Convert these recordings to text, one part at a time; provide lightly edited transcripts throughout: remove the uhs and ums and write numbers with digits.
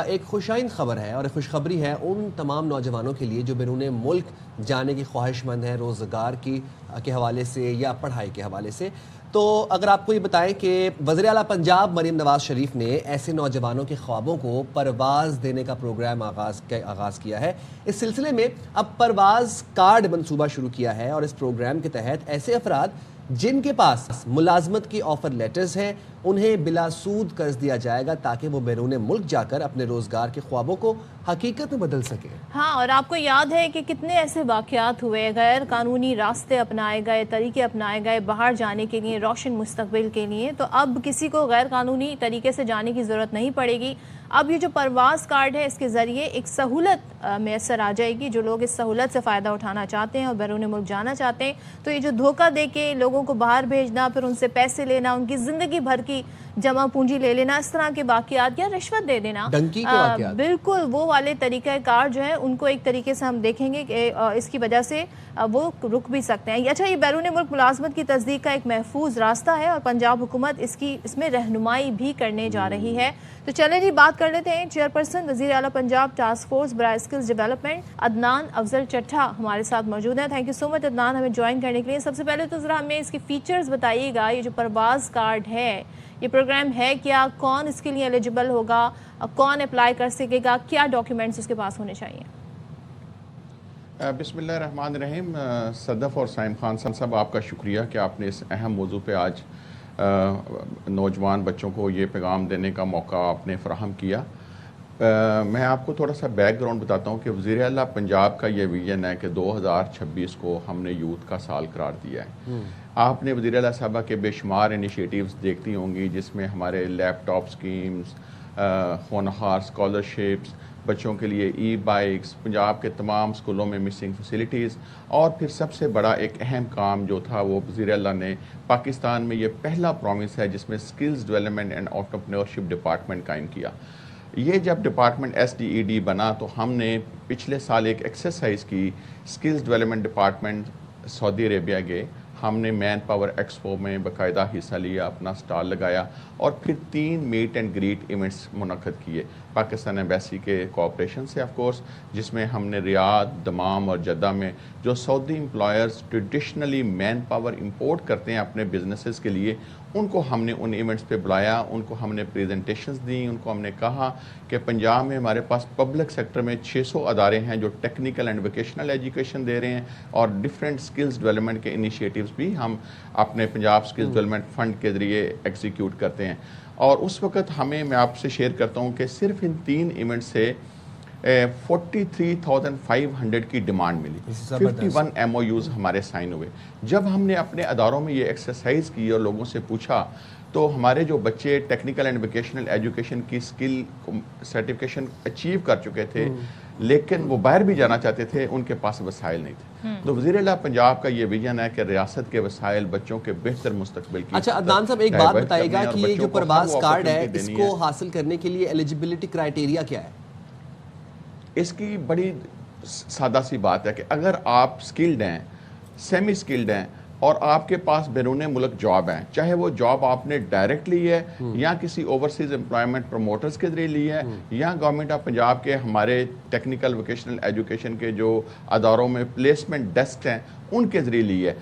ایک خوشائن خبر ہے اور ایک خوشخبری ہے ان تمام نوجوانوں کے لیے جو بیرون ملک جانے کی خواہش مند ہیں روزگار کے حوالے سے یا پڑھائی کے حوالے سے. تو اگر آپ کو یہ بتائیں کہ وزیر اعلیٰ پنجاب مریم نواز شریف نے ایسے نوجوانوں کے خوابوں کو پرواز دینے کا پروگرام آغاز کیا ہے. اس سلسلے میں اب پرواز کارڈ منصوبہ شروع کیا ہے اور اس پروگرام کے تحت ایسے افراد جن کے پاس ملازمت کی آفر لیٹرز ہیں انہیں بلا سود قرض دیا جائے گا تاکہ وہ بیرون ملک جا کر اپنے روزگار کے خوابوں کو حقیقت میں بدل سکیں. ہاں، اور آپ کو یاد ہے کہ کتنے ایسے واقعات ہوئے، غیر قانونی راستے اپنائے گئے، طریقے اپنائے گئے باہر جانے کے لیے، روشن مستقبل کے لیے. تو اب کسی کو غیر قانونی طریقے سے جانے کی ضرورت نہیں پڑے گی. اب یہ جو پرواز کارڈ ہے اس کے ذریعے ایک سہولت میسر آ جائے گی. جو لوگ اس سہولت سے فائدہ اٹھانا چاہتے ہیں اور بیرون ملک جانا چاہتے ہیں تو یہ جو دھوکہ دے کے لوگوں کو باہر بھیجنا، پھر ان سے پیسے لینا، ان کی زندگی بھر کی جمع پونجی لے لینا، اس طرح کے واقعات یا رشوت دے دینا، ڈنکی کے واقعات، بالکل وہ والے طریقہ کار جو ہے ان کو ایک طریقے سے ہم دیکھیں گے کہ اس کی وجہ سے وہ رک بھی سکتے ہیں. اچھا، یہ بیرون ملک ملازمت کی تصدیق کا ایک محفوظ راستہ ہے اور پنجاب حکومت اس میں رہنمائی بھی کرنے جا رہی ہے. تو چلیں جی، بات کر لیتے ہیں چیئرپرسن وزیر اعلیٰ پنجاب ٹاسک فورس برائے اسکلز ڈیولپمنٹ عدنان افضل چٹھا ہمارے ساتھ موجود ہیں. تھینک یو سو مچ عدنان ہمیں جوائن کرنے کے لیے. سب سے پہلے تو ذرا ہمیں اس کی فیچرز بتائیے گا. یہ جو پرواز کارڈ ہے یہ پروگرام ہے کیا، کون اس کے لیے ایلیجیبل ہوگا، کون اپلائی کر سکے گا، کیا ڈاکیومنٹس اس کے پاس ہونے چاہیے؟ بسم اللہ الرحمن الرحیم. صدف اور سائم خان صاحب، آپ کا شکریہ کہ آپ نے اس اہم موضوع پہ آج نوجوان بچوں کو یہ پیغام دینے کا موقع آپ نے فراہم کیا. میں آپ کو تھوڑا سا بیک گراؤنڈ بتاتا ہوں کہ وزیر اعلیٰ پنجاب کا یہ ویژن ہے کہ 2026 کو ہم نے یوتھ کا سال قرار دیا ہے. آپ نے وزیر اعلیٰ صاحبہ کے بے شمار انیشیٹیوز دیکھتی ہوں گی جس میں ہمارے لیپ ٹاپ سکیمز، ہونہار اسکالرشپس، بچوں کے لیے ای بائکس، پنجاب کے تمام اسکولوں میں مسنگ فیسلٹیز، اور پھر سب سے بڑا ایک اہم کام جو تھا وہ وزیر اعلیٰ نے پاکستان میں یہ پہلا پرومس ہے جس میں skills development and entrepreneurship department قائم کیا. یہ جب ڈپارٹمنٹ SDED بنا تو ہم نے پچھلے سال ایک ایکسرسائز کی. اسکلز ڈیولپمنٹ ڈپارٹمنٹ سعودی عربیہ گئے، ہم نے مین پاور ایکسپو میں باقاعدہ حصہ لیا، اپنا سٹال لگایا اور پھر 3 میٹ اینڈ گریٹ ایونٹس منعقد کیے پاکستان ایمبیسی کے کوآپریشن سے آف کورس، جس میں ہم نے ریاض، دمام اور جدہ میں جو سعودی employers traditionally man power import کرتے ہیں اپنے بزنسز کے لیے، ان کو ہم نے ان ایونٹس پہ بلایا، ان کو ہم نے پریزنٹیشنز دیں، ان کو ہم نے کہا کہ پنجاب میں ہمارے پاس پبلک سیکٹر میں 600 ادارے ہیں جو ٹیکنیکل اینڈ ووکیشنل ایجوکیشن دے رہے ہیں اور ڈفرینٹ سکلز ڈیولپمنٹ کے انیشیٹیوز بھی ہم اپنے پنجاب سکلز ڈیولپمنٹ فنڈ کے ذریعے ایگزیکیوٹ کرتے ہیں. اور اس وقت میں آپ سے شیئر کرتا ہوں کہ صرف ان 3 ایونٹ سے 43,500 کی ڈیمانڈ ملی. 51 MOUs ہمارے سائن ہوئے. جب ہم نے اپنے اداروں میں یہ ایکسرسائز کی اور لوگوں سے پوچھا تو ہمارے جو بچے ٹیکنیکل اینڈ ووکیشنل ایجوکیشن کی اسکل سرٹیفکیشن اچیو کر چکے تھے لیکن وہ باہر بھی جانا چاہتے تھے، ان کے پاس وسائل نہیں تھے. تو وزیر اعلیٰ پنجاب کا یہ ویژن ہے کہ ریاست کے وسائل بچوں کے بہتر مستقبل کی. اچھا عدنان صاحب، ایک بات بتائیے گا کہ یہ جو پرواز کارڈ ہے اس کو حاصل کرنے کے لیے ایلیجیبلٹی کرائیٹیریا کیا ہے؟ اس کی بڑی سادہ سی بات ہے کہ اگر آپ سکلڈ ہیں، سیمی سکلڈ ہیں اور آپ کے پاس بیرون ملک جاب ہیں، چاہے وہ جاب آپ نے ڈائریکٹ لی ہے یا کسی اوورسیز امپلائمنٹ پروموٹرز کے ذریعے لی ہے یا گورنمنٹ آف پنجاب کے ہمارے ٹیکنیکل ووکیشنل ایجوکیشن کے جو اداروں میں پلیسمنٹ ڈیسک ہیں ان کے ذریعے لی ہے،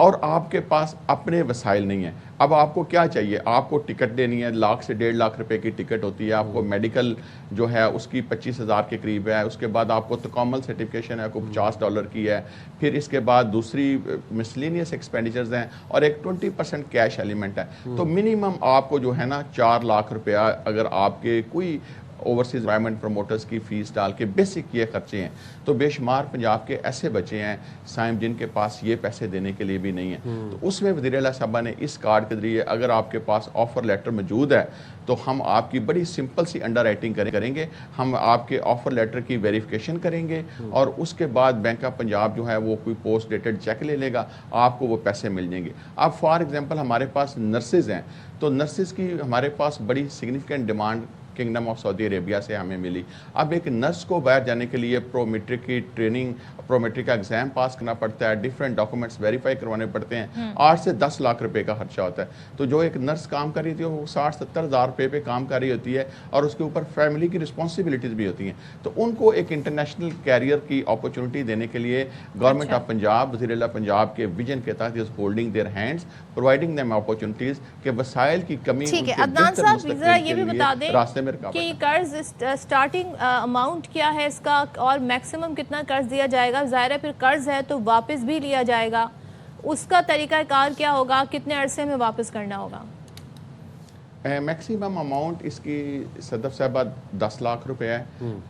اور آپ کے پاس اپنے وسائل نہیں ہیں. اب آپ کو کیا چاہیے؟ آپ کو ٹکٹ دینی ہے، 1 لاکھ سے 1.5 لاکھ روپے کی ٹکٹ ہوتی ہے. آپ کو میڈیکل جو ہے اس کی 25,000 کے قریب ہے. اس کے بعد آپ کو تکامل سرٹیفکیشن ہے، کوئی $50 کی ہے. پھر اس کے بعد دوسری مسلینیس ایکسپینڈیچرز ہیں اور ایک 20% کیش ایلیمنٹ ہے. تو منیمم آپ کو جو ہے نا 4 لاکھ روپیہ اگر آپ کے کوئی اوورسیز انوائرمنٹ پروموٹرز کی فیس ڈال کے بیسک یہ خرچے ہیں. تو بے شمار پنجاب کے ایسے بچے ہیں سائم جن کے پاس یہ پیسے دینے کے لیے بھی نہیں ہیں. تو اس میں وزیر اعلیٰ صاحبہ نے اس کارڈ کے ذریعے اگر آپ کے پاس آفر لیٹر موجود ہے تو ہم آپ کی بڑی سمپل سی انڈر رائٹنگ کریں گے. ہم آپ کے آفر لیٹر کی ویریفیکیشن کریں گے اور اس کے بعد بینک آف پنجاب جو ہے وہ کوئی پوسٹ ڈیٹڈ چیک لے لے گا، آپ کو وہ پیسے مل جائیں گے. اب فار ایگزامپل ہمارے پاس نرسز ہیں تو نرسز کی ہمارے پاس بڑی significant demand kingdom of Saudi Arabia से हमें मिली। अब एक नर्स को बाहर जाने के लिए प्रो मेट्रिक की ट्रेनिंग, प्रो मेट्रिक का एग्जाम पास करना पड़ता है, डिफरेंट डॉक्यूमेंट्स वेरीफाई करवाने पड़ते हैं, 8 से 10 लाख रुपए का खर्चा होता है। तो जो एक नर्स काम कर रही थी वो 60-70 हज़ार रुपये पे काम कर रही होती है और उसके ऊपर फैमिली की रिस्पॉन्सिबिलिटीज़ भी होती हैं। तो उनको एक इंटरनेशनल कैरियर की अपॉर्चुनिटी देने के लिए गवर्नमेंट ऑफ पंजाब, वज़ीर आला पंजाब के विजन के तहत is holding their hands, providing them opportunities के वसाइल की कमी ठीक है। उनके अदनान बेहतर साहब मुस्तकबिल जरा के ये भी लिए बता दें रास्ते में रुकावट कि है। कर्ज स्टार्टिंग अमाउंट क्या है इसका और मैक्सिमम कितना कर्ज दिया जाएगा? ज़ाहिर है फिर कर्ज है तो वापस भी लिया जाएगा, उसका तरीकाकार क्या होगा, कितने अरसे में वापस करना होगा? मैक्सिमम अमाउंट इसकी सदफ साहबा 10 लाख रुपए है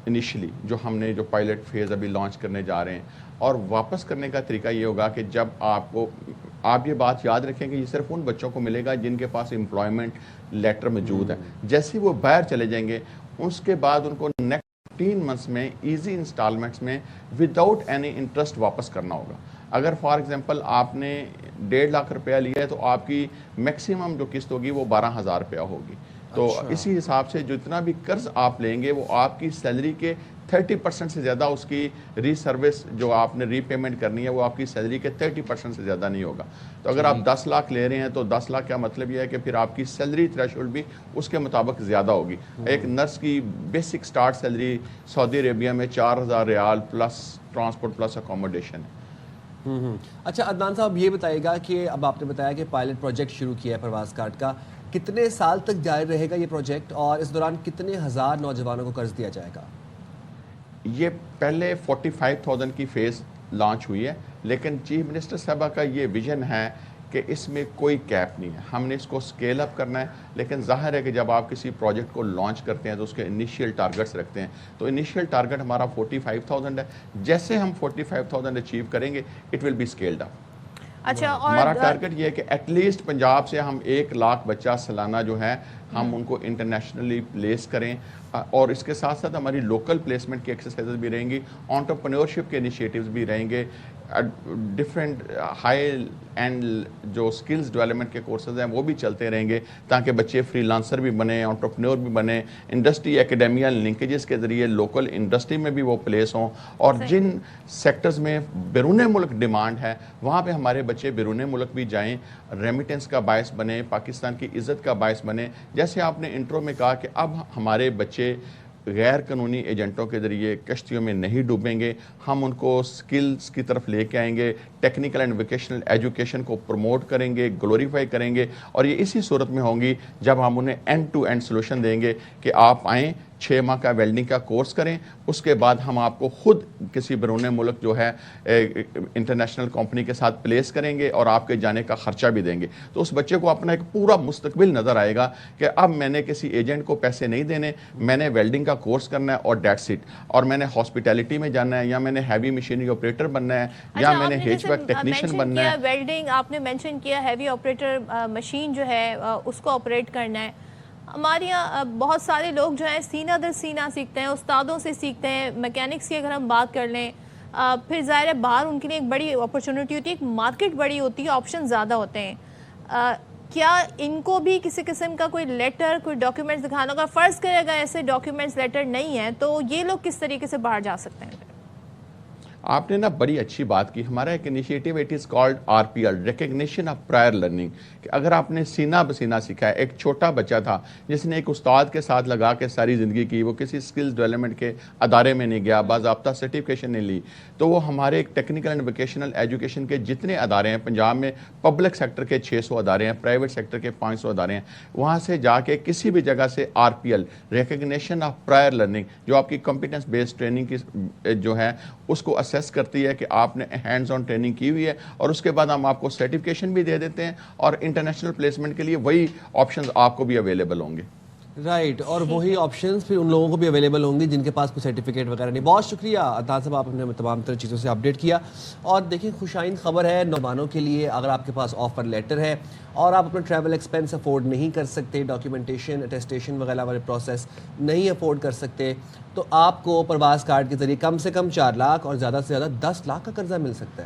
इनिशियली, जो हमने जो पायलट फेज़ अभी लॉन्च करने जा रहे हैं। और वापस करने का तरीका ये होगा कि जब आप ये बात याद रखें कि ये सिर्फ उन बच्चों को मिलेगा जिनके पास एम्प्लॉयमेंट लेटर मौजूद है। जैसे ही वो बाहर चले जाएंगे उसके बाद उनको नेक्स्ट 3 मंथ्स में ईजी इंस्टॉलमेंट्स में विदाउट एनी इंटरेस्ट वापस करना होगा। अगर फॉर एग्जांपल आपने 1.5 लाख रुपया लिया है तो आपकी मैक्सिमम जो किस्त होगी वो 12,000 रुपया होगी। तो इसी हिसाब से जितना भी कर्ज आप लेंगे वो आपकी सैलरी के 30% से ज़्यादा उसकी रीसर्विस जो आपने रीपेमेंट करनी है वो आपकी सैलरी के 30% से ज़्यादा नहीं होगा। तो अगर आप 10 लाख ले रहे हैं तो 10 लाख का मतलब यह है कि फिर आपकी सैलरी थ्रेशोल्ड भी उसके मुताबिक ज़्यादा होगी। एक नर्स की basic start salary Saudi Arabia में 4,000 riyal plus transport plus accommodation है। अच्छा अदनान साहब ये बताइएगा कि अब आपने बताया कि पायलट प्रोजेक्ट शुरू किया है प्रवास कार्ड का, कितने साल तक जारी रहेगा ये प्रोजेक्ट और इस दौरान कितने हज़ार नौजवानों को कर्ज दिया जाएगा? ये पहले 45,000 की फ़ेज़ लॉन्च हुई है, लेकिन चीफ मिनिस्टर साहबा का ये विजन है कि इसमें कोई कैप नहीं है, हमने इसको स्केल अप करना है। लेकिन जाहिर है कि जब आप किसी प्रोजेक्ट को लॉन्च करते हैं तो उसके इनिशियल टारगेट्स रखते हैं। तो इनिशियल टारगेट हमारा 45,000 है। जैसे हम 45,000 अचीव करेंगे it will be scaled up. अच्छा, और हमारा टारगेट ये है कि एटलीस्ट पंजाब से हम 1 लाख बच्चा सालाना जो है हम उनको इंटरनेशनली प्लेस करें। और इसके साथ साथ हमारी लोकल प्लेसमेंट की एक्सरसाइजेज भी रहेंगी, एंटरप्रेन्योरशिप के इनिशिएटिव्स भी रहेंगे, डिफरेंट हाई एंड जो स्किल्स डेवलपमेंट के कोर्सेज हैं वो भी चलते रहेंगे ताकि बच्चे फ्रीलांसर भी बने, एंटरप्रेन्योर भी बने, इंडस्ट्री एकेडेमिया लिंकेजेस के ज़रिए लोकल इंडस्ट्री में भी वो प्लेस हों। और जिन सेक्टर्स में बैरून मुल्क डिमांड है वहाँ पे हमारे बच्चे बैरून मुल्क भी जाएं, रेमिटेंस का बायस बने, पाकिस्तान की इज़्ज़त का बायस बने। जैसे आपने इंट्रो में कहा कि अब हमारे बच्चे गैर कानूनी एजेंटों के ज़रिए कश्तियों में नहीं डूबेंगे, हम उनको स्किल्स की तरफ लेके आएंगे, टेक्निकल एंड वोकेशनल एजुकेशन को प्रमोट करेंगे, ग्लोरीफाई करेंगे। और ये इसी सूरत में होंगी जब हम उन्हें एंड टू एंड सोल्यूशन देंगे कि आप आएँ, 6 माह का वेल्डिंग का कोर्स करें, उसके बाद हम आपको खुद किसी बैरून मुल्क जो है इंटरनेशनल कंपनी के साथ प्लेस करेंगे और आपके जाने का खर्चा भी देंगे। तो उस बच्चे को अपना एक पूरा मुस्तकबिल नज़र आएगा कि अब मैंने किसी एजेंट को पैसे नहीं देने, मैंने वेल्डिंग का कोर्स करना है और डेट्स इट। और मैंने हॉस्पिटैलिटी में जाना है, या मैंने हैवी मशीनरी ऑपरेटर बनना है, या मैंने HVAC टेक्नीशियन बनना है। वेल्डिंग आपने मेंशन किया, हैवी ऑपरेटर मशीन जो है उसको ऑपरेट करना है। हमारे यहाँ बहुत सारे लोग जो हैं सीना दर सीना सीखते हैं, उस्तादों से सीखते हैं। मैकेनिक्स की अगर हम बात कर लें, फिर ज़ाहिर है बाहर उनके लिए एक बड़ी अपॉर्चुनिटी होती है, एक मार्केट बड़ी होती है, ऑप्शन ज़्यादा होते हैं। क्या इनको भी किसी किस्म का कोई लेटर, कोई डॉक्यूमेंट्स दिखाना होगा? फ़र्ज़ करें अगर ऐसे डॉक्यूमेंट्स लेटर नहीं है तो ये लोग किस तरीके से बाहर जा सकते हैं? आपने ना बड़ी अच्छी बात की। हमारा एक initiative it is called RPL, recognition of prior learning. कि अगर आपने सीना बसीना सीखा है, एक छोटा बच्चा था जिसने एक उस्ताद के साथ लगा के सारी ज़िंदगी की, वो किसी स्किल्स डेवलपमेंट के अदारे में नहीं गया, बाज़ाब्ता सर्टिफिकेशन नहीं ली, तो वो हमारे एक टेक्निकल एंड वोकेशनल एजुकेशन के जितने अदारे हैं पंजाब में, पब्लिक सेक्टर के 600 अदारे हैं, प्राइवेट सेक्टर के 500 अदारे हैं, वहाँ से जाके किसी भी जगह से RPL, recognition of prior learning, जो आपकी कॉम्पिटेंस बेस्ड ट्रेनिंग की जो है उसको असेस करती है कि आपने हैंड्स ऑन ट्रेनिंग की हुई है, और उसके बाद हम आपको सर्टिफिकेशन भी दे देते हैं और इंटरनेशनल प्लेसमेंट के लिए वही ऑप्शंस आपको भी अवेलेबल होंगे। राइट, और वही ऑप्शंस फिर उन लोगों को भी अवेलेबल होंगी जिनके पास कोई सर्टिफिकेट वगैरह नहीं। बहुत शुक्रिया अदनान साहब, आपने तमाम तरह चीज़ों से अपडेट किया। और देखिए खुशाइन खबर है नौजवानों के लिए, अगर आपके पास ऑफर लेटर है और आप अपना ट्रैवल एक्सपेंस अफोर्ड नहीं कर सकते, डॉक्यूमेंटेशन अटेस्टेशन वगैरह वाले प्रोसेस नहीं अफोर्ड कर सकते, तो आपको प्रवास कार्ड के ज़रिए कम से कम 4 लाख और ज़्यादा से ज़्यादा 10 लाख का कर्जा मिल सकता है।